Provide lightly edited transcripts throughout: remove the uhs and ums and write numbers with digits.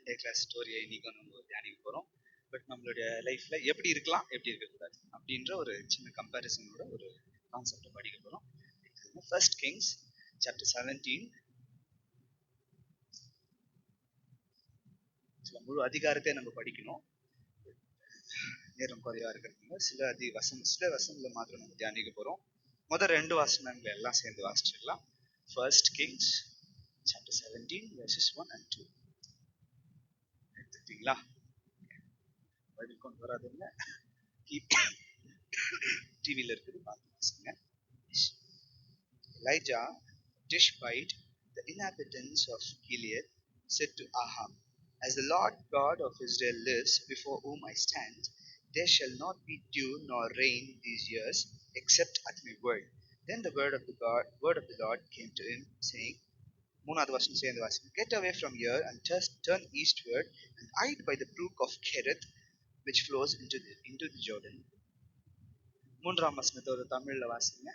Sunday class ஸ்டோரியை இன்னைக்கு நம்ம தியானிக்க போறோம். பட் நம்மளுடைய லைஃப்ல எப்படி இருக்கலாம், எப்படி இருக்கக்கூடாது அப்படின்ற ஒரு சின்ன கம்பேரிசனோட ஒரு கான்செப்டை படிக்க போறோம். First Kings chapter 17. முழு அதிகாரத்தை நம்ம படிக்கணும், நேரம் குறைவா இருக்கிறதுனால சில வசனங்களை மாத்திரம் நம்ம தியானிக்க போறோம். முதல் 2 வசனங்களை எல்லாம் சேர்ந்து வாசிச்சிடலாம். First Kings chapter 17 verses 1 and 2. எடுத்துட்டீங்களா? பைபிள் கொண்டு வராதுங்க, டிவியில் இருக்குது, பார்த்து வாசிங்க. Elijah, Tishbite, the inhabitants of Gilead, said to Ahab, "As the Lord God of Israel lives, before whom I stand, there shall not be dew nor rain these years, except at my word." Then the word of the Lord came to him, saying, மூணாவது வசனம் சேர்ந்து வாசிங்க. "Get away from here and turn eastward and hide by the brook of Kerith, which flows into the Jordan." மூன்றாம் வசனத்தை ஒரு தமிழ்ல வாசிங்க.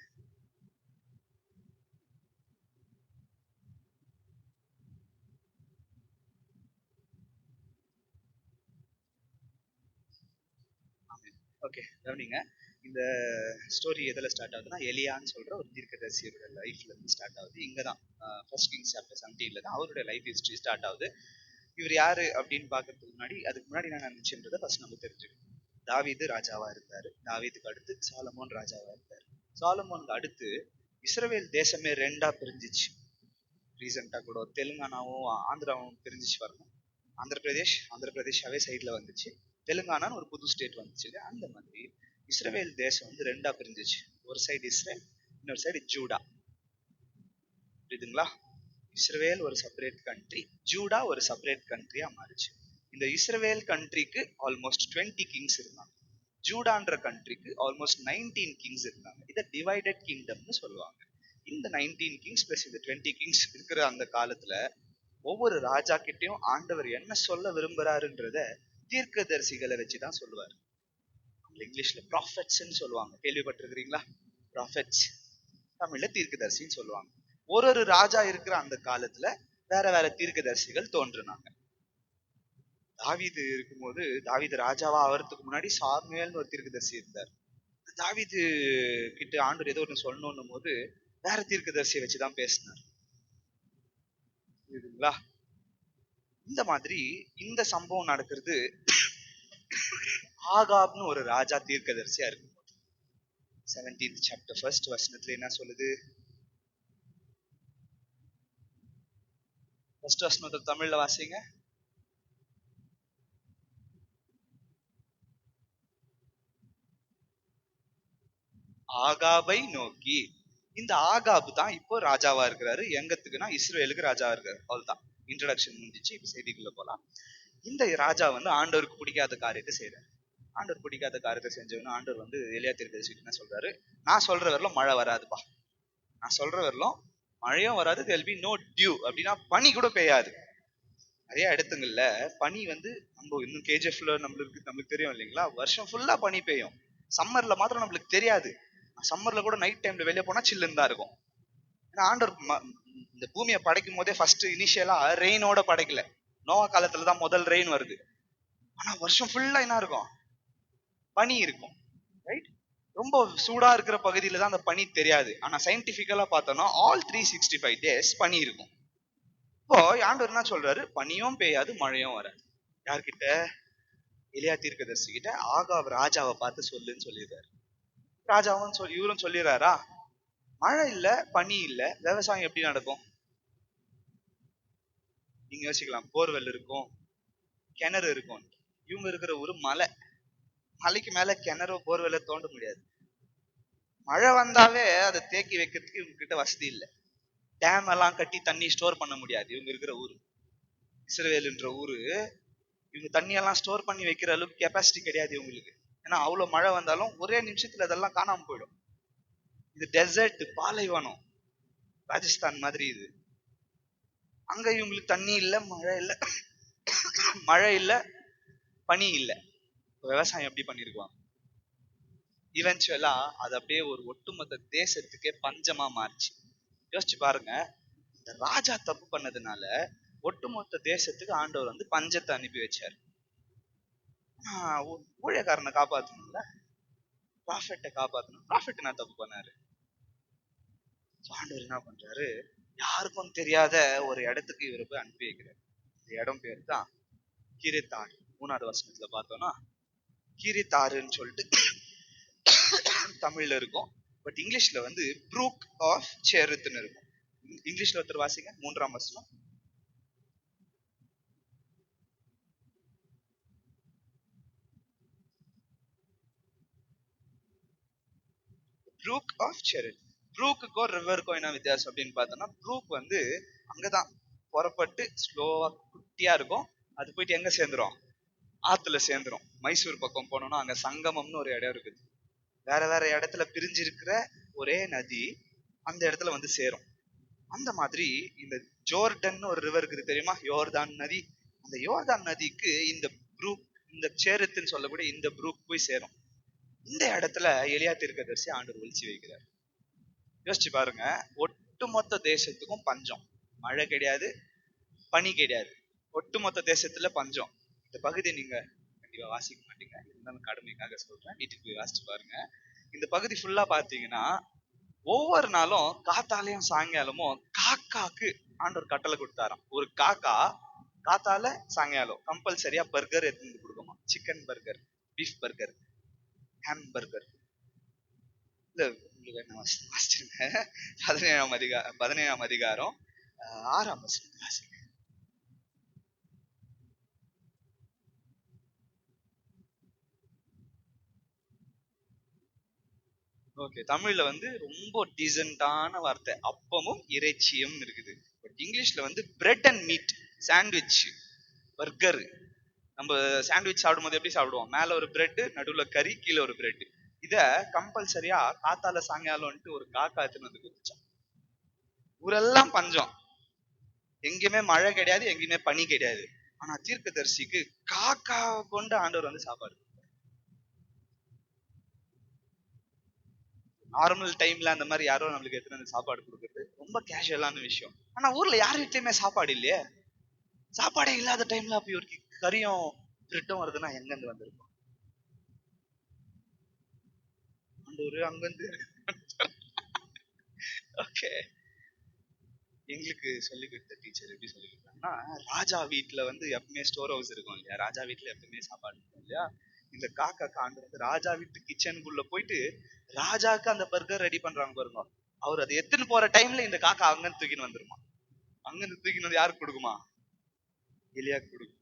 Okay, கவனிங்க. இந்த ஸ்டோரி எதில் ஸ்டார்ட் ஆகுதுன்னா, எலியான்னு சொல்ற ஒரு தீர்க்கதரிசியோட லைஃப்ல இருந்து ஸ்டார்ட் ஆகுது. இங்கதான் ஃபர்ஸ்ட் கிங்ஸ் சாப்டர் 17 தான் அவருடைய லைஃப் ஹிஸ்டரி ஸ்டார்ட் ஆகுது. இவர் யாரு அப்படின்னு பாக்குறதுக்கு அதுக்கு முன்னாடி நான் நினைச்சுன்றதை ஃபர்ஸ்ட் நம்ம தெரிஞ்சுக்கணும். தாவீது ராஜாவா இருந்தாரு. தாவீதுக்கு அடுத்து சாலமோன் ராஜாவா இருந்தாரு. சாலமோனுக்கு அடுத்து இஸ்ரவேல் தேசமே 2ஆ பிரிஞ்சிச்சு. ரீசெண்டா கூட தெலுங்கானாவும் ஆந்திராவும் பிரிஞ்சிச்சு வரணும். ஆந்திர பிரதேஷாவே சைட்ல வந்துச்சு. தெலுங்கானான்னு ஒரு புது ஸ்டேட் வந்துச்சு. அந்த மாதிரி இஸ்ரவேல் தேசம் வந்து 2ஆ பிரிஞ்சிச்சு. ஒரு சைடு இஸ்ரேல், இன்னொரு சைடு ஜூடா. புரியுதுங்களா? இஸ்ரவேல் ஒரு செப்பரேட் கண்ட்ரி, ஜூடா ஒரு செப்பரேட் கண்ட்ரியா மாறிச்சு. இந்த இஸ்ரவேல் கண்ட்ரிக்கு ஆல்மோஸ்ட் 20 கிங்ஸ் இருந்தாங்க. ஜூடான்ற கண்ட்ரிக்கு ஆல்மோஸ்ட் 19 கிங்ஸ் இருந்தாங்க. இதை டிவைடட் கிங்டம்னு சொல்லுவாங்க. இந்த 19 கிங்ஸ் பிளஸ் இந்த 20 கிங்ஸ் இருக்கிற அந்த காலத்துல ஒவ்வொரு ராஜா கிட்டையும் ஆண்டவர் என்ன சொல்ல விரும்புறாருன்றத தீர்க்கதரிசிகளை வச்சுதான் சொல்லுவார். இங்கிலீஷ்ல ப்ராஃபெட்ஸ்ன்னு சொல்லுவாங்க. கேள்விப்பட்டிருக்கிறீங்களா? ப்ராஃபெட்ஸ், தமிழ்ல தீர்க்கதரிசின்னு சொல்லுவாங்க. ஒரு ராஜா இருக்கிற அந்த காலத்துல வேற வேற தீர்க்கதரிசிகள் தோன்றுனாங்க. தாவீது இருக்கும்போது, தாவீது ராஜாவா ஆகிறதுக்கு முன்னாடி சாமுவேல்னு ஒரு தீர்க்கதரிசி இருந்தார். தாவீது கிட்ட ஆண்டவர் ஏதோ ஒன்று சொல்லணும் போது வேற தீர்க்கதரிசியை வச்சுதான் பேசினார். புரியுதுங்களா? இந்த மாதிரி இந்த சம்பவம் நடக்கிறது ஆகாப்னு ஒரு ராஜா தீர்க்கதரிசியா இருக்கு. 17th chapter 1st வசனத்துல என்ன சொல்லுது? ஃபர்ஸ்ட் வசனத்தை தமிழ்ல வாசிங்க. ஆகாபை நோக்கி. இந்த ஆகாபு தான் இப்போ ராஜாவா இருக்கிறாரு. எங்கத்துக்குன்னா இஸ்ரேலுக்கு ராஜாவா இருக்காரு. அவ்வளவுதான், இன்ட்ரோடக்ஷன் முடிஞ்சிச்சு. இப்ப செய்திக்குள்ள போலாம். இந்த ராஜா வந்து ஆண்டவருக்கு பிடிக்காத காரியத்தை செய்யறாரு. ஆண்டவர் பிடிக்காத காரியத்தை செஞ்சவன்னு ஆண்டவர் வந்து எலியா தீர்க்கதரிசிக்கு என்ன சொல்றாரு? நான் சொல்ற வரலும் மழை வராதுப்பா, நான் சொல்ற வரலும் மழையும் வராது, there'll be no dew. அப்படின்னா பனி கூட பெய்யாது. நிறைய இடத்துங்கள்ல பனி வந்து நம்ம இன்னும் கேஜிஎஃப்ல நம்மளுக்கு தெரியும் இல்லைங்களா? வருஷம் ஃபுல்லா பனி பெய்யும். சம்மர்ல மாத்திரம் நம்மளுக்கு தெரியாது. சம்மர்ல கூட நைட் டைம்ல வெளியே போனா சில்லுன்னு தான் இருக்கும். ஏன்னா ஆண்டவர் இந்த பூமியை படைக்கும் போதே ஃபர்ஸ்ட் இனிஷியலா ரெயினோட படைக்கல. நோவா காலத்துலதான் முதல் ரெயின் வருது. ஆனா வருஷம் ஃபுல்லா என்ன இருக்கும்? பனி இருக்கும். ரைட்? ரொம்ப சூடா இருக்கிற பகுதியில தான் அந்த பனி தெரியாது. ஆனா சயின்டிபிக்கலா பார்த்தோம்னா ஆல் 365 days பனி இருக்கும். இப்போ ஆண்டவர் என்ன சொல்றாரு? பனியும் பெய்யாது, மழையும் வராது. யார்கிட்ட? எலியா தீர்க்கதரிசி கிட்ட ஆகாப் ராஜாவை பார்த்து சொல்லுன்னு சொல்லிடுறாரு. ராஜாவும் இவரும் சொல்லிடுறாரா? மழை இல்ல, பனி இல்ல, விவசாயம் எப்படி நடக்கும்? நீங்க யோசிக்கலாம். போர்வெல் இருக்கும், கிணறு இருக்கும். இவங்க இருக்கிற ஒரு மலை, மலைக்கு மேல கிணறோ போர்வெல்ல தோண்ட முடியாது. மழை வந்தாவே அதை தேக்கி வைக்கிறதுக்கு இவங்க கிட்ட வசதி இல்லை. டேம் எல்லாம் கட்டி தண்ணி ஸ்டோர் பண்ண முடியாது. இவங்க இருக்கிற ஊரு இஸ்ரவேல்ன்ற ஊரு, இவங்க தண்ணியெல்லாம் ஸ்டோர் பண்ணி வைக்கிற அளவுக்கு கெப்பாசிட்டி கிடையாது இவங்களுக்கு. ஏன்னா அவ்வளவு மழை வந்தாலும் ஒரே நிமிஷத்துல அதெல்லாம் காணாம போயிடும். இது டெசர்ட், பாலைவனம், ராஜஸ்தான் மாதிரி இது. அங்க இவங்களுக்கு தண்ணி இல்லை, மழை இல்லை, மழை இல்லை, பனி இல்லை. விவசாயம் எப்படி பண்ணிருக்குவாங்க? இவென்ச்சுவலா அது அப்படியே ஒரு ஒட்டுமொத்த தேசத்துக்கே பஞ்சமா மாறிச்சு. யோசிச்சு பாருங்க. இந்த ராஜா தப்பு பண்ணதுனால ஒட்டுமொத்த தேசத்துக்கு ஆண்டவர் வந்து பஞ்சத்தை அனுப்பி வச்சார். ஊழியக்காரனை காப்பாத்தணும்ல, ப்ராஃபெட்டை காப்பாத்தணும். ப்ராஃபெட் என்ன தப்பு பண்ணாரு? ஆண்டவர் என்ன பண்றாரு, யாருக்கும் தெரியாத ஒரு இடத்துக்கு இவரை போய் அனுப்பி வைக்கிறார். இந்த இடம் பேர் தான் கிரித்தார். 3வது வசனத்துல பார்த்தோம்னா கிரித்தாருன்னு சொல்லிட்டு தமிழ்ல இருக்கும். பட் இங்கிலீஷ்ல வந்து ப்ரூக் ஆஃப் செருத்னு இருக்கும். இங்கிலீஷ்ல ஒருத்தர் வாசிங்க 3ஆம் வசனம். Brook of செருத். ப்ரூக்குக்கும் ரிவருக்கும் என்ன வித்தியாசம் அப்படின்னு பார்த்தோம்னா, ப்ரூக் வந்து அங்கதான் புறப்பட்டு ஸ்லோவா குட்டியா இருக்கும். அது போயிட்டு எங்க சேர்ந்துரும்? ஆத்துல சேர்ந்துரும். மைசூர் பக்கம் போனோம்னா அங்க சங்கமம்னு ஒரு இடம் இருக்குது. வேற வேற இடத்துல பிரிஞ்சிருக்கிற ஒரே நதி அந்த இடத்துல வந்து சேரும். அந்த மாதிரி இந்த ஜோர்டன் ஒரு ரிவர் இருக்குது தெரியுமா, யோர்தான் நதி. அந்த யோர்தான் நதிக்கு இந்த ப்ரூக், இந்த சேரத்துன்னு சொல்லக்கூடிய இந்த ப்ரூக் போய் சேரும். இந்த இடத்துல எலியா தீர்க்கதரிசி ஆண்டவர் ஒளிச்சு வைக்கிறார். யோசிச்சு பாருங்க, ஒட்டுமொத்த தேசத்துக்கும் பஞ்சம். மழை கிடையாது, பனி கிடையாது, ஒட்டுமொத்த தேசத்துல பஞ்சம். இந்த பகுதியை நீங்க கண்டிப்பா வாசிக்க மாட்டீங்க, இருந்தாலும் கடமைக்காக சொல்றேன், வீட்டுக்கு போய் வாசிச்சு பாருங்க. இந்த பகுதி ஃபுல்லா பாத்தீங்கன்னா ஒவ்வொரு நாளும் காத்தாலையும் சாயங்காலமும் காக்காக்கு ஆண்டவர் கட்டளை கொடுத்தாராம். ஒரு காக்கா காத்தால சாயங்காலம் கம்பல்சரியா பர்கர் எடுத்து கொடுக்குமா. சிக்கன் பர்கர், பீஃப் பர்கர், ஹாம் பர்கர். இல்ல உங்களுக்கு என்ன வாசிச்சிருங்க, 17ஆம் அதிகாரம் 6ஆம் வசனம் வாசிங்க. ஓகே, தமிழ்ல வந்து ரொம்ப டீசென்டான வார்த்தை அப்பமும் இறைச்சியும் இருக்குது. பட் இங்கிலீஷ்ல வந்து bread and meet, sandwich, burger. நம்ம சாண்ட்விச் சாப்பிடும் போது எப்படி சாப்பிடுவோம்? மேல ஒரு பிரெட், நடுவுல கறி, கீழே ஒரு பிரெட். இத கம்பல்சரியா காத்தால சாயங்காலம்ட்டு ஒரு காக்கா எடுத்துன்னு வந்து குதிச்சான். ஊரெல்லாம் பஞ்சம், எங்கேயுமே மழை கிடையாது, எங்கேயுமே பனி கிடையாது. ஆனா தீர்க்கதரிசிக்கு காக்கா கொண்டு ஆண்டவர் வந்து சாப்பாடு. நார்மல் டைம்ல அந்த மாதிரி யாரோ நம்மளுக்கு எத்தனை சாப்பாடு கொடுக்குறது ரொம்ப கேஷுவலான விஷயம். ஆனா ஊர்ல யார் வீட்லயுமே சாப்பாடு இல்லையே. சாப்பாடே இல்லாத டைம்ல அப்படி ஒரு கறியும் பிரெட்டும் வருதுன்னா எங்க இருந்து வந்திருக்கும்? அங்கிருந்து. ஓகே, எங்களுக்கு சொல்லி கொடுத்த டீச்சர் எப்படி சொல்லி கொடுத்தாங்கன்னா, ராஜா வீட்டுல வந்து எப்பவுமே ஸ்டோர் ஹவுஸ் இருக்கும் இல்லையா, ராஜா வீட்டுல எப்பவுமே சாப்பாடு இருக்கும் இல்லையா. இந்த காக்கா காண்டு வந்து ராஜா வீட்டு கிச்சனுக்குள்ள போயிட்டு ராஜாக்கு அந்த பர்கர் ரெடி பண்றாங்க பாருங்க. அவர் அதை எடுத்துன்னு போற டைம்ல இந்த காக்கா அங்கிருந்து தூக்கின்னு வந்துருமா. அங்கிருந்து தூக்கின்னு வந்து யாருக்கு கொடுக்குமா? எலியாக்கு கொடுக்கும்.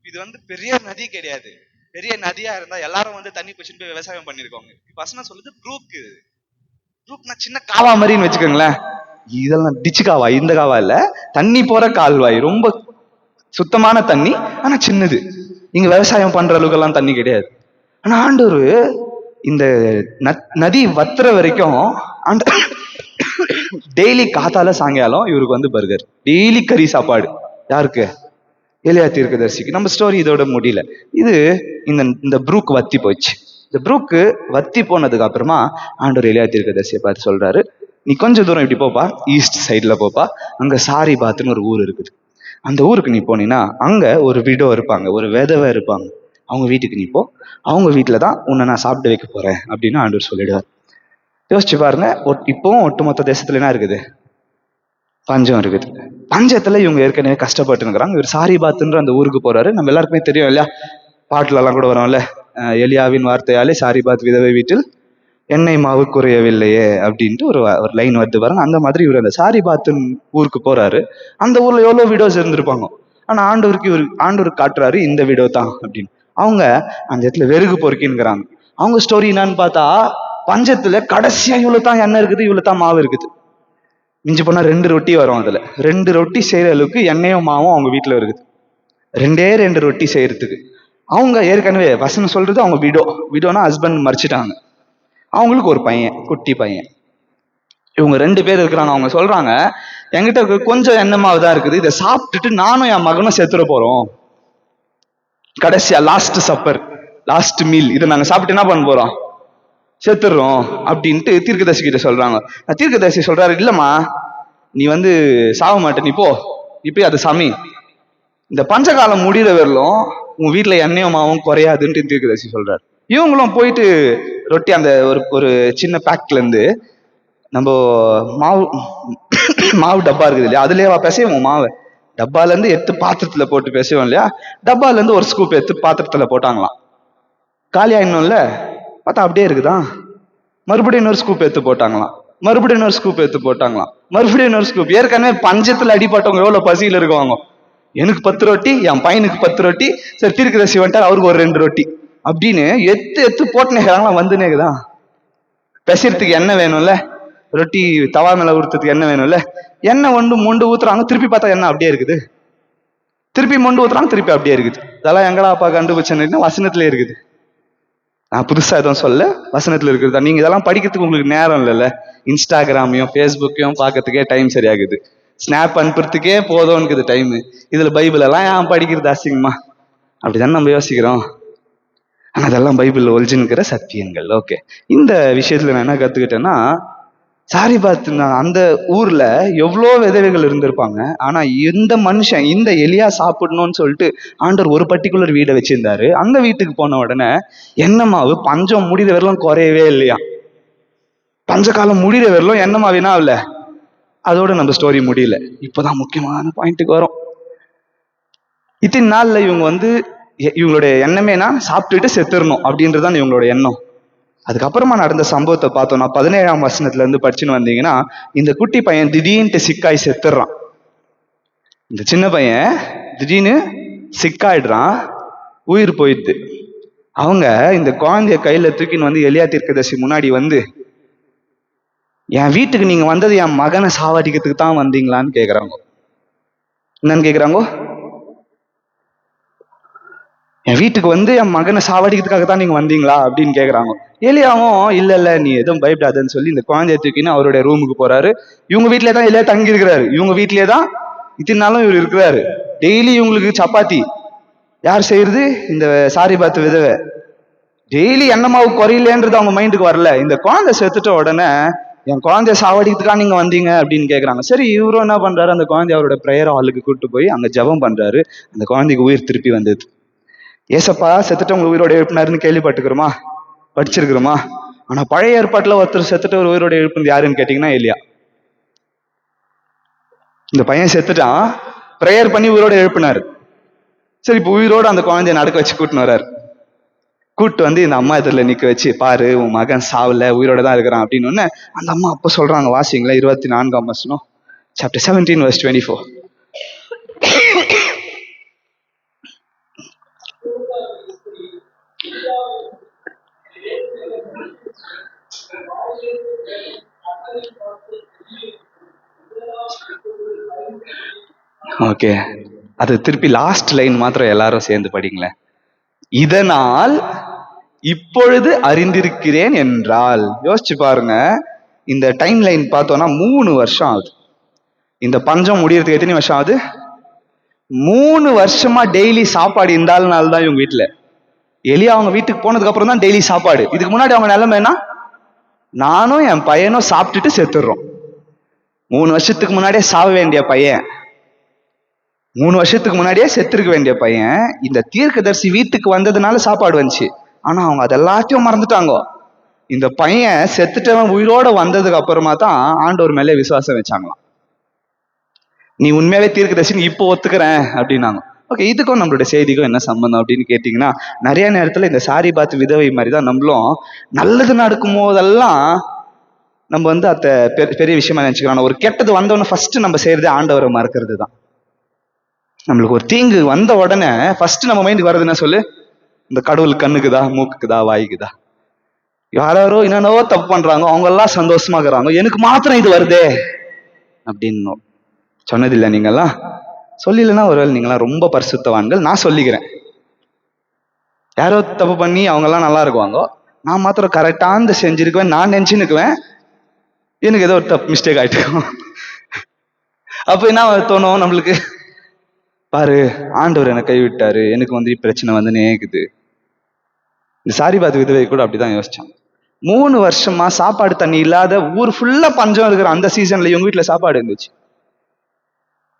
இது வந்து பெரிய நதி கிடையாது. பெரிய நதியா இருந்தா எல்லாரும் வந்து தண்ணி பிடிச்சிட்டு போய் விவசாயம் பண்ணிருக்கோங்க. வசனம் சொல்லுது ப்ரூக்கு. ப்ரூக்னா சின்ன காவா மாதிரின்னு வச்சுக்கோங்களேன். இதெல்லாம் டிச்சு காவா, இந்த காவா இல்ல, தண்ணி போற கால்வாய், ரொம்ப சுத்தமான தண்ணி, ஆனா சின்னது. இங்க விவசாயம் பண்ற அளவுக்கு எல்லாம் தண்ணி கிடையாது. ஆனா ஆண்டவர் இந்த நதி வத்துற வரைக்கும் டெய்லி காத்தால சாயங்காலம் இவருக்கு வந்து பர்கர், டெய்லி கறி சாப்பாடு. யாருக்கு? எலியா தீர்க்கதரிசிக்கு. நம்ம ஸ்டோரி இதோட முடியல. இது இந்த ப்ரூக் வத்தி போச்சு. இந்த ப்ரூக்கு வத்தி போனதுக்கு அப்புறமா ஆண்டவர் எலியா தீர்க்கதரிசியை பார்த்து சொல்றாரு, நீ கொஞ்சம் தூரம் இப்படி போப்பா, ஈஸ்ட் சைட்ல போப்பா, அங்க சாரிபாத்னு ஒரு ஊர் இருக்குது. அந்த ஊருக்கு நீ போனீங்கன்னா அங்க ஒரு விடோ இருப்பாங்க, ஒரு விதவை இருப்பாங்க. அவங்க வீட்டுக்கு நீ போ, அவங்க வீட்டுல தான் உன்னை நான் சாப்பிட்டு வைக்க போறேன் அப்படின்னு ஆண்டவர் சொல்லிடுவார். யோசிச்சு பாருங்க, இப்பவும் ஒட்டுமொத்த தேசத்துல என்ன இருக்குது? பஞ்சம் இருக்குது. பஞ்சத்துல இவங்க ஏற்கனவே கஷ்டப்பட்டு இருக்கிறாங்க. இவர் சாரிபாத்ன்ற அந்த ஊருக்கு போறாரு. நம்ம எல்லாருக்குமே தெரியும் இல்லையா, பாட்டுல எல்லாம் கூட வரும்ல, எலியாவின் வார்த்தையாலே சாரிபாத் விதவை வீட்டில் எண்ணெய் மாவு குறையவில்லையே அப்படின்ட்டு ஒரு லைன் வருது பாருங்க. அந்த மாதிரி இவர் அந்த சாரிபாத்தின் ஊருக்கு போறாரு. அந்த ஊர்ல எவ்வளவு வீடியோஸ் இருந்திருப்பாங்க. ஆனா ஆண்டவருக்கு காட்டுறாரு இந்த வீடியோ தான் அப்படின்னு. அவங்க அந்த இடத்துல வெறுகு பொறுக்கின்னுங்கிறாங்க. அவங்க ஸ்டோரி என்னன்னு பார்த்தா, பஞ்சத்துல கடைசியா இவ்வளவு தான் எண்ணெய் இருக்குது, இவ்வளவு தான் மாவு இருக்குது. மிஞ்சி போனா 2 ரொட்டி வரும். அதுல 2 ரொட்டி செய்யற அளவுக்கு எண்ணெயும் மாவும் அவங்க வீட்டுல இருக்குது. 2 ரொட்டி செய்யறதுக்கு. அவங்க ஏற்கனவே வசனம் சொல்றது அவங்க விடோனா ஹஸ்பண்ட் மறிச்சிட்டாங்க. அவங்களுக்கு ஒரு பையன், குட்டி பையன். இவங்க 2 பேர் இருக்கிறாங்க. அவங்க சொல்றாங்க, என்கிட்ட கொஞ்சம் எண்ணெய் தான் இருக்குது, இதை சாப்பிட்டுட்டு நானும் என் மகனும் செத்துற போறோம். கடைசியா லாஸ்ட் சப்பர், லாஸ்ட் மீல், இதை நாங்க சாப்பிட்டு என்ன பண்ண போறோம்? செத்துடுறோம் அப்படின்ட்டு தீர்க்கதரிசி கிட்ட சொல்றாங்க. தீர்க்கதரிசி சொல்றாரு, இல்லம்மா நீ வந்து சாவ மாட்ட, நீ போ, இப்ப அது சமி. இந்த பஞ்சகாலம் முடிகிற வரலும் உன் வீட்டுல எண்ணெயும் மாவும் குறையாதுன்ட்டு தீர்க்கதரிசி சொல்றாரு. இவங்களும் போயிட்டு ரொட்டி அந்த ஒரு ஒரு சின்ன பேக்ல இருந்து நம்ம மாவு மாவு டப்பா இருக்குது இல்லையா, அதுலயே பிசைவோம் மாவை. டப்பால இருந்து எடுத்து பாத்திரத்துல போட்டு பிசைவோம் இல்லையா, டப்பால இருந்து ஒரு ஸ்கூப் எடுத்து பாத்திரத்துல போட்டாங்களாம். காலி ஆயிடணும்ல, பார்த்தா அப்படியே இருக்குதான். மறுபடியும் இன்னொரு ஸ்கூப் எடுத்து போட்டாங்களாம், மறுபடியும் இன்னொரு ஸ்கூப் எடுத்து போட்டாங்களாம், மறுபடியும் இன்னொரு ஸ்கூப். ஏற்கனவே பஞ்சத்துல அடிப்பட்டவங்க எவ்வளவு பசியில இருக்குவாங்க. எனக்கு 10 ரொட்டி, என் பையனுக்கு 10 ரொட்டி, சரி தீர்க்கதரிசி வந்துட்டார் அவருக்கு ஒரு 2 ரொட்டி அப்படின்னு எத்து எத்து போட்டுனேங்கிறாங்களா. வந்துனேக்குதான். பெசறதுக்கு எண்ணெய் வேணும்ல, ரொட்டி தவா மேல ஊத்துறதுக்கு எண்ணெய் வேணும்ல, எண்ணெய் மொண்டு ஊத்துறாங்க, திருப்பி பார்த்தா எண்ணெய் அப்படியே இருக்குது. திருப்பி மொண்டு ஊத்துறாங்க, திருப்பி அப்படியே இருக்குது. இதெல்லாம் எங்கடா அப்பா கண்டுபிடிச்சேன்னு வசனத்திலே இருக்குது. நான் புதுசா எதுவும் சொல்ல, வசனத்துல இருக்கிறதா. நீங்க இதெல்லாம் படிக்கிறதுக்கு உங்களுக்கு நேரம் இல்லைல்ல. இன்ஸ்டாகிராமையும் ஃபேஸ்புக்கையும் பார்க்கறதுக்கே டைம் சரியாகுது. ஸ்னாப் அனுப்புறதுக்கே போதும்னுக்குது டைம். இதுல பைபிள் எல்லாம் ஏன் படிக்கிறது அசிங்கமா? அப்படிதானே நம்ம யோசிக்கிறோம். ஆனா அதெல்லாம் பைபிள் ஒரிஜினுக்கிற சத்தியங்கள். ஓகே, இந்த விஷயத்துல நான் என்ன கத்துக்கிட்டேன்னா, சாரிபாத் அந்த ஊர்ல எவ்வளோ விதவைகள் இருந்திருப்பாங்க. ஆனா இந்த மனுஷன், இந்த எலியா சாப்பிடணும்னு சொல்லிட்டு ஆண்டவர் ஒரு பர்டிகுலர் வீடை வச்சிருந்தாரு. அந்த வீட்டுக்கு போன உடனே எண்ணமாவு பஞ்சம் முடிகிற வரலும் குறையவே இல்லையா. பஞ்சகாலம் முடிகிற வரலும் எண்ணமாவினா இல்ல. அதோட நம்ம ஸ்டோரி முடியல. இப்பதான் முக்கியமான பாயிண்ட்டுக்கு வரும். இத்தனை நாள்ல இவங்க இவங்களுடைய எண்ணமேனா சாப்பிட்டுட்டு செத்துடணும் அப்படின்றதான் இவங்களோட எண்ணம். அதுக்கப்புறமா நடந்த சம்பவத்தை பார்த்தோம்னா 17ஆம் வசனத்துல இருந்து படிச்சுன்னு வந்தீங்கன்னா, இந்த குட்டி பையன் திடீர்னு சிக்காய் செத்துடுறான். இந்த சின்ன பையன் திடீர்னு சிக்காயிடுறான், உயிர் போயிடுது. அவங்க இந்த குழந்தைய கையில தூக்கின்னு எலியா தீர்க்கதரிசி முன்னாடி என் வீட்டுக்கு நீங்க வந்தது என் மகனை சாவடிக்கிறதுக்கு தான் வந்தீங்களான்னு கேக்குறாங்க. என்னன்னு கேக்குறாங்க? என் வீட்டுக்கு என் மகனை சாவடிக்கிறதுக்காக தான் நீங்க வந்தீங்களா அப்படின்னு கேக்குறாங்க. எலியாவும் இல்ல நீ எதுவும் பயப்படாதுன்னு சொல்லி இந்த குழந்தைய தூக்கின்னு அவருடைய ரூமுக்கு போறாரு. இவங்க வீட்லயே தான் எலியா தங்கி இருக்கிறாரு. இவங்க வீட்லயே தான் இத்தனை நாளும் இவர் இருக்கிறாரு. டெய்லி இவங்களுக்கு சப்பாத்தி யார் செய்யறது? இந்த சாரிபாத் விதவை. டெய்லி எண்ணமாவு குறையிலேன்றது அவங்க மைண்டுக்கு வரல. இந்த குழந்தை செத்துட்ட உடனே என் குழந்தைய சாவடிக்கிறதுக்காக நீங்க வந்தீங்க அப்படின்னு கேக்குறாங்க. சரி, இவரும் என்ன பண்றாரு, அந்த குழந்தைய அவரோட பிரேயர் ஹாலுக்கு கூட்டு போய் அங்க ஜெபம் பண்றாரு. அந்த குழந்தைக்கு உயிர் திருப்பி வந்தது. ஏசப்பா செத்துட்டவங்க உயிரோட எழுப்பினாருன்னு கேள்விப்பட்டுக்கிறோமா, படிச்சிருக்கிறோமா? ஆனா பழைய ஏற்பாட்டுல ஒருத்தர் செத்துட்டு ஒரு உயிரோட எழுப்புனது யாருன்னு கேட்டீங்கன்னா எலியா. இந்த பையன் செத்துட்டான், பிரேயர் பண்ணி உயிரோட எழுப்பினாரு. சரி, இப்ப உயிரோட அந்த குழந்தைய நடக்க வச்சு கூட்டின்னு வர்றாரு. கூட்டு இந்த அம்மா எதிரில நிக்க வச்சு, பாரு உன் மகன் சாவல, உயிரோட தான் இருக்கிறான் அப்படின்னு. அந்த அம்மா அப்ப சொல்றாங்க, வாசிங்களா 24ஆம் வசனம், chapter 17 verse 24. ஓகே, அது திருப்பி லாஸ்ட் லைன் மாத்திரம் எல்லாரும் சேர்ந்து படிங்களேன். இதனால் இப்பொழுது அறிந்திருக்கிறேன் என்றால். யோசிச்சு பாருங்க, இந்த டைம் லைன் பார்த்தோம்னா 3 வருஷம் ஆகுது. இந்த பஞ்சம் முடியறதுக்கு எத்தனை வருஷம் ஆகுது? 3 வருஷமா டெய்லி சாப்பாடு இருந்தாலும் தான் இவங்க வீட்டுல. எலியா அவங்க வீட்டுக்கு போனதுக்கு அப்புறம் தான் டெய்லி சாப்பாடு. இதுக்கு முன்னாடி அவங்க நிலைமை என்ன? நானும் என் பையனும் சாப்பிட்டுட்டு செத்துடுறோம். 3 வருஷத்துக்கு முன்னாடியே சாவ வேண்டிய பையன், 3 வருஷத்துக்கு முன்னாடியே செத்துருக்க வேண்டிய பையன் இந்த தீர்க்கதரிசி வீட்டுக்கு வந்ததுனால சாப்பாடு வந்துச்சு. ஆனா அவங்க அதெல்லாத்தையும் மறந்துட்டாங்க. இந்த பையன் செத்துட்டவன் உயிரோட வந்ததுக்கு அப்புறமா தான் ஆண்டவர் மேலே விசுவாசம் வச்சாங்களாம். நீ உண்மையாவே தீர்க்கதரிசின்னு இப்போ ஒத்துக்கிறேன் அப்படின்னாங்க. ஓகே, இதுக்கும் நம்மளுடைய செய்திக்கும் என்ன சம்பந்தம் அப்படின்னு கேட்டீங்கன்னா, நிறைய நேரத்துல இந்த சாரிபாத் விதவை மாதிரி தான் நம்மளும் நல்லது நடக்கும் போதெல்லாம் நம்ம அத பெரிய விஷயமா நினைச்சுக்கிறோம். ஒரு கெட்டது வந்தோடனே ஃபர்ஸ்ட் நம்ம செய்யறது ஆண்டவரை மறக்கிறது தான். நம்மளுக்கு ஒரு தீங்கு வந்த உடனே ஃபர்ஸ்ட் நம்ம மைண்டுக்கு வர்றது என்ன சொல்லு? இந்த கடவுள் கண்ணுக்குதா, மூக்குக்குதா, வாய்க்குதா? யாரோ என்னென்னவோ தப்பு பண்றாங்க, அவங்க எல்லாம் சந்தோஷமா இருக்கிறாங்க, எனக்கு மாத்திரம் இது வருதே அப்படின்னு சொன்னதில்லை நீங்கெல்லாம்? சொல்லலன்னா ஒருவேளை நீங்களாம் ரொம்ப பரிசுத்தவான்கள். நான் சொல்லிக்கிறேன், யாரோ தப்பு பண்ணி அவங்க எல்லாம் நல்லா இருக்குவாங்க, நான் மாத்திரம் கரெக்டான செஞ்சிருக்குவேன் நான் நினைச்சுன்னுக்குவேன். எனக்கு ஏதோ ஒரு தப்பு மிஸ்டேக் ஆயிட்டு அப்ப என்ன தோணும் நம்மளுக்கு? பாரு, ஆண்டவர் என்னை கைவிட்டாரு, எனக்கு பிரச்சனை நேக்குது. இந்த சாரிபாத் விதவை கூட அப்படிதான் யோசிச்சான். 3 வருஷமா சாப்பாடு தண்ணி இல்லாத ஊர் ஃபுல்லா பஞ்சம் இருக்கிற அந்த சீசன்ல இவங்க வீட்டுல சாப்பாடு இருந்துச்சு.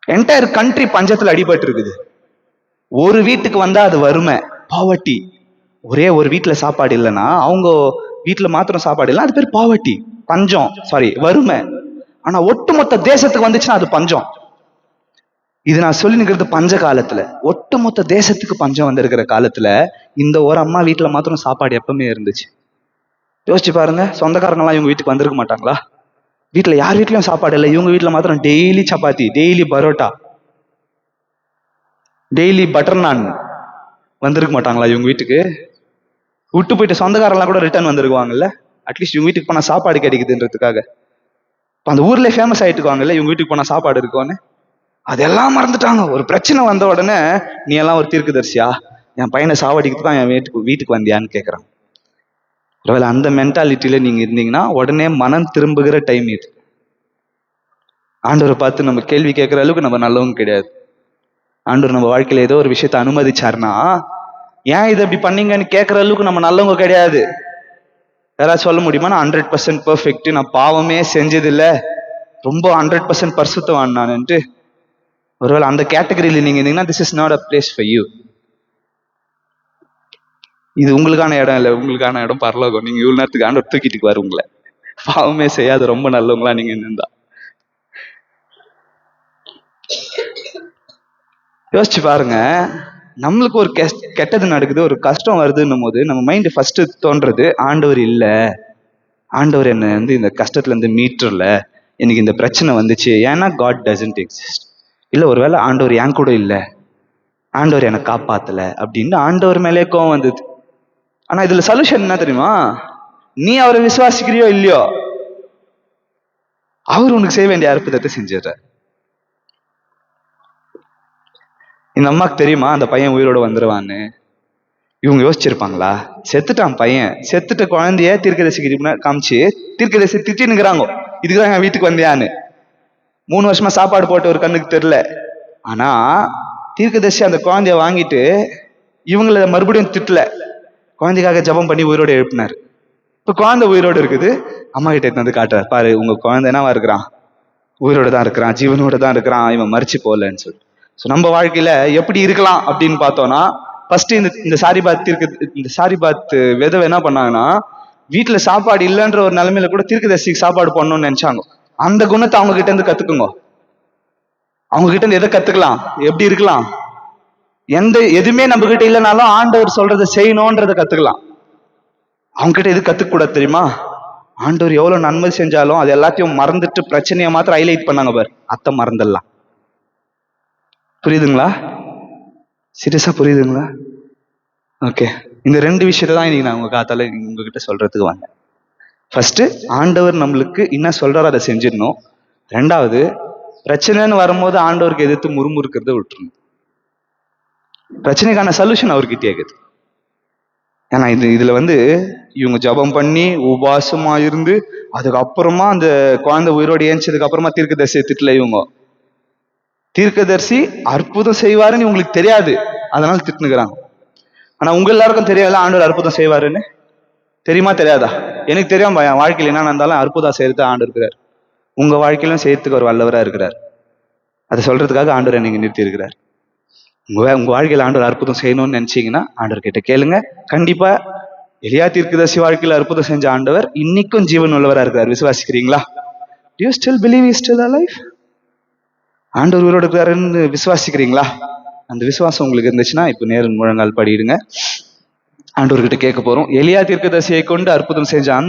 என்டையர் கண்ட்ரி பஞ்சத்துல அடிபட்டு இருக்குது. ஒரு வீட்டுக்கு வந்தா அது வறுமை, பாவர்ட்டி. ஒரே ஒரு வீட்டுல சாப்பாடு இல்லைன்னா அவங்க வீட்டுல மாத்திரம் சாப்பாடு இல்லை, அது பேர் பாவர்ட்டி, பஞ்சம், சாரி வறுமை. ஆனா ஒட்டுமொத்த தேசத்துக்கு வந்துச்சுன்னா அது பஞ்சம். இது நான் சொல்லி நிற்கிறது பஞ்ச காலத்துல. ஒட்டுமொத்த தேசத்துக்கு பஞ்சம் வந்திருக்கிற காலத்துல இந்த ஒரு அம்மா வீட்டுல மாத்திரம் சாப்பாடு எப்பவுமே இருந்துச்சு. யோசிச்சு பாருங்க, சொந்தக்காரங்க எல்லாம் இவங்க வீட்டுக்கு வந்திருக்க மாட்டாங்களா? வீட்டுல யார் வீட்லயும் சாப்பாடு இல்லை, இவங்க வீட்டுல மாத்திரம் daily chapati, daily parotta, daily butter நான். வந்திருக்க மாட்டாங்களா இவங்க வீட்டுக்கு? விட்டு போயிட்டு சொந்தக்காரெல்லாம் கூட ரிட்டர்ன் வந்திருக்குவாங்கல்ல, அட்லீஸ்ட் இவங்க வீட்டுக்கு போனா சாப்பாடு கிடைக்குதுன்றதுக்காக. இப்போ அந்த ஊர்ல ஃபேமஸ் ஆயிட்டுக்குவாங்கல்ல இவங்க வீட்டுக்கு போனா சாப்பாடு இருக்கும்னு. அதெல்லாம் மறந்துட்டாங்க. ஒரு பிரச்சனை வந்த உடனே நீ எல்லாம் ஒரு தீர்க்கதரிசியா, என் பையனை சாவடிக்கிறதுக்கு தான் என் வீட்டுக்கு வந்தியான்னு கேட்கறான். ஒருவேளை அந்த மென்டாலிட்டியில நீங்க இருந்தீங்கன்னா உடனே மனம் திரும்புகிற டைம் இது. ஆண்டவரை பார்த்து நம்ம கேள்வி கேட்கிற அளவுக்கு நம்ம நல்லவங்க கிடையாது. ஆண்டவர் நம்ம வாழ்க்கையில ஏதோ ஒரு விஷயத்த அனுமதிச்சாருன்னா ஏன் இதை இப்படி பண்ணீங்கன்னு கேட்கிற அளவுக்கு நம்ம நல்லவங்க கிடையாது. யாராவது சொல்ல முடியுமா நான் 100% பெர்ஃபெக்ட், நான் பாவமே செஞ்சது இல்லை, ரொம்ப 100% பரிசுத்தவான் நான்ட்டு? ஒருவேளை அந்த கேட்டகரியில நீங்க இருந்தீங்கன்னா this is not a place for you. இது உங்களுக்கான இடம் இல்லை, உங்களுக்கான இடம் பரலோகம். நீங்க இவ்வளவு நேரத்துக்கு ஆண்டவர் தூக்கிட்டு வர உங்களை பாவமே செய்யாத ரொம்ப நல்லவங்களா நீங்க இருந்தா. யோசிச்சு பாருங்க, நம்மளுக்கு ஒரு கெட்டது நடக்குது, ஒரு கஷ்டம் வருதுன்னும் போது நம்ம மைண்ட் ஃபர்ஸ்ட் தோன்றது ஆண்டவர் இல்ல, ஆண்டவர் என்ன இந்த கஷ்டத்துல இருந்து மீட்டர்ல, எனக்கு இந்த பிரச்சனை வந்துச்சு ஏன்னா காட் டசன்ட் எக்ஸிஸ்ட். இல்ல ஒருவேளை ஆண்டவர் என் கூட இல்ல, ஆண்டவர் என்னை காப்பாத்தல அப்படின்னு ஆண்டவர் மேலே கோவம் வந்தது. ஆனா இதுல சொல்யூஷன் என்ன தெரியுமா? நீ அவரை விசுவாசிக்கிறியோ இல்லையோ, அவர் உனக்கு செய்ய வேண்டிய அற்புதத்தை செஞ்சிடறார். இந்த அம்மாக்கு தெரியுமா அந்த பையன் உயிரோட வந்துருவான்னு? இவங்க யோசிச்சிருப்பாங்களா? செத்துட்டான் பையன், செத்துட்ட குழந்தைய தீர்க்கதரிசிக்கு காமிச்சு தீர்க்கதரிசி திட்டினுங்கிறாங்க, இதுக்குதான் என் வீட்டுக்கு வந்தியான்னு. 3 வருஷமா சாப்பாடு போட்டு ஒரு கண்ணுக்கு தெரியல. ஆனா தீர்க்கதரிசி அந்த குழந்தைய வாங்கிட்டு இவங்களை மறுபடியும் திட்டல, குழந்தைக்காக ஜபம் பண்ணி உயிரோட எழுப்பினாரு. இப்ப குழந்தை உயிரோடு இருக்குது. அம்மா கிட்ட எடுத்து வந்து காட்டுறாரு, பாரு உங்க குழந்தை என்னவா இருக்கிறான், உயிரோட தான் இருக்கிறான், ஜீவனோட தான் இருக்கிறான், இவன் மறிச்சு போகலன்னு சொல்லி. ஸோ நம்ம வாழ்க்கையில எப்படி இருக்கலாம் அப்படின்னு பார்த்தோம்னா, ஃபர்ஸ்ட் இந்த சாரிபாத் விதவை என்ன பண்ணாங்கன்னா, வீட்டுல சாப்பாடு இல்லைன்ற ஒரு நிலைமையில கூட தீர்க்கதரிசிக்கு சாப்பாடு பண்ணணும்னு நினைச்சாங்க. அந்த குணத்தை அவங்க கிட்ட இருந்து கத்துக்குங்க. அவங்க கிட்ட இருந்து எதை கத்துக்கலாம், எப்படி இருக்கலாம்? எதுவுமே நம்ம கிட்ட இல்லைனாலும் ஆண்டவர் சொல்றதை செய்யணும்ன்றதை கத்துக்கலாம். அவங்க கிட்ட எது கத்துக்க கூடாது தெரியுமா? ஆண்டவர் எவ்வளவு நன்மை செஞ்சாலும் அது எல்லாத்தையும் மறந்துட்டு பிரச்சனையை மாத்திரம் ஹைலைட் பண்ணாங்க பாரு, அத்தை மறந்துடலாம். புரியுதுங்களா? சீரியஸா புரியுதுங்களா? ஓகே, இந்த 2 விஷயத்தை தான் இன்னைக்கு நான் உங்க காத்தால உங்ககிட்ட சொல்றதுக்கு வந்தேன். ஃபர்ஸ்ட், ஆண்டவர் நம்மளுக்கு என்ன சொல்றாரோ அதை செஞ்சிடணும். 2வது, பிரச்சனைன்னு வரும்போது ஆண்டவருக்கு எதிர்த்து முறுமுறுக்கிறத விட்டுருணும். பிரச்சனைக்கான சொல்யூஷன் அவர்கிட்டயே இருக்குது. ஏன்னா இதுல இவங்க ஜபம் பண்ணி உபாசமா இருந்து அதுக்கப்புறமா அந்த குழந்தை உயிரோடு ஏஞ்சதுக்கு அப்புறமா தீர்க்கதரிசியை திட்டல. இவங்க தீர்க்கதரிசி அற்புதம் செய்வாருன்னு இவங்களுக்கு தெரியாது, அதனால திட்டுனுக்குறாங்க. ஆனா உங்க எல்லாருக்கும் தெரியாதுல ஆண்டவர் அற்புதம் செய்வாருன்னு. தெரியுமா தெரியாதா? எனக்கு தெரியும், என் வாழ்க்கையில் என்ன நடந்தாலும் அற்புதம் செய்யறது ஆண்டவர் இருக்கிறார். உங்க வாழ்க்கையிலும் செய்யறதுக்கு ஒரு வல்லவரா இருக்கிறார். அதை சொல்றதுக்காக ஆண்டவர் நீங்க நிறுத்தி இருக்கிறார். உங்க வாழ்க்கையில ஆண்டவர் அற்புதம் செய்யணும்னு நினைச்சீங்கன்னா ஆண்டவர் கிட்ட கேளுங்க. கண்டிப்பா எலியா தீர்க்கதரிசி வாழ்க்கையில அற்புதம் செஞ்ச ஆண்டவர் இன்னைக்கும் ஜீவன் உள்ளவரா இருக்கிறார். விசுவாசிக்கிறீங்களா? Do you still believe he is still alive? ஆண்டவர் உயிரோடு இருக்கிறாருன்னு விசுவாசிக்கிறீங்களா? அந்த விசுவாசம் உங்களுக்கு இருந்துச்சுன்னா இப்ப நேரில் முழங்கால் படிடுங்க. ஆண்டவர்கிட்ட கேட்க போறோம். எலியா தீர்க்கதரிசியை கொண்டு அற்புதம் செஞ்ச அந்த